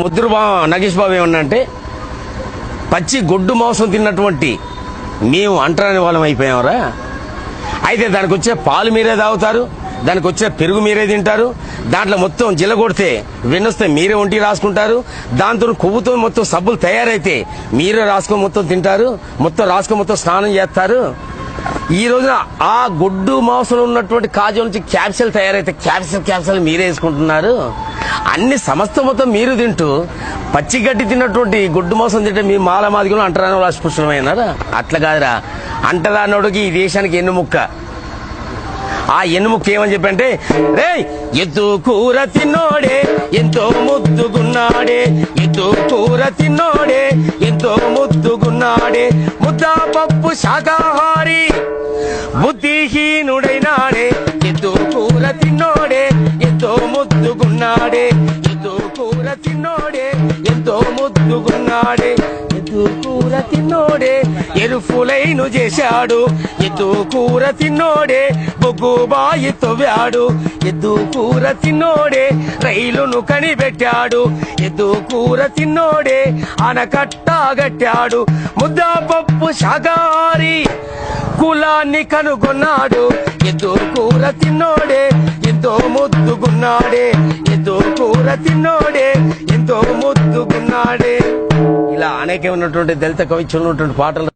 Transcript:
ముద్దురు నగేష్ బాబు ఏమన్నంటే పచ్చి గొడ్డు మాంసం తిన్నటువంటి మేము అంటరాని వాళ్ళం అయిపోయామరా. అయితే దానికి వచ్చే పాలు మీరే తాగుతారు, దానికి వచ్చే పెరుగు మీరే తింటారు, దాంట్లో మొత్తం జిల్లగొడితే వెన్నొస్తే మీరే ఒంటి రాసుకుంటారు, దాంతో కొవ్వుతో మొత్తం సబ్బులు తయారైతే మీరే రాసుకొని మొత్తం తింటారు, మొత్తం రాసుకొని మొత్తం స్నానం చేస్తారు. ఈ రోజున ఆ గొడ్డు మాంసంలో ఉన్నటువంటి కాజు నుంచి క్యాప్సూల్ తయారైతే క్యాప్సూల్ మీరే వేసుకుంటున్నారు. అన్ని సమస్త మొత్తం మీరు తింటూ పచ్చిగడ్డి తిన్నటువంటి గొడ్డు మాంసం తింటే మీ మాల మాదిగలు అంటరాని వాళ్ళు అస్పృశ్యమైనారా? అట్లా కాదురా. అంటరానోడికి ఈ దేశానికి ఎన్నుముక్క. ఆ ఎన్నుముక్క ఏమని చెప్పంటే, రే ఎద్దు కూర తిన్నోడే ఎంతో ముద్దుగున్నాడే, ఎద్దు కూర తిన్నోడే ఎంతో ముద్దుగున్నాడే, ముద్దా పప్పు శాకాహారి బుద్ధిహీనుడైనాడే, ఎద్దు కూర తిన్నోడే ఎంతో ముద్దుగున్నాడే, ఎద్దు కూర తిన్నోడే ఎంతో ముద్దుగున్నాడే, ఎద్దు కూర తిన్నోడే ఎరుఫులైను చేశాడు, ఎద్దు కూర తిన్నోడే బొగ్గు బాయి తవ్వాడు, ఎద్దు కూర తిన్నోడే రైలును కనిపెట్టాడు, ఎద్దు కూర తిన్నోడే ఆనకట్టగట్టాడు, ముద్దా పప్పు శాకాహారి కులాన్ని కనుగొన్నాడు, ఎద్దు కూర తిన్నోడే ఎంతో ముద్దుగున్నాడే, ఎద్దు కూర తిన్నోడే ఎంతో ముద్దుగున్నాడే. ఇలా అనేకమైనటువంటి దళిత కవిత్వంలో ఉన్నటువంటి పాటలు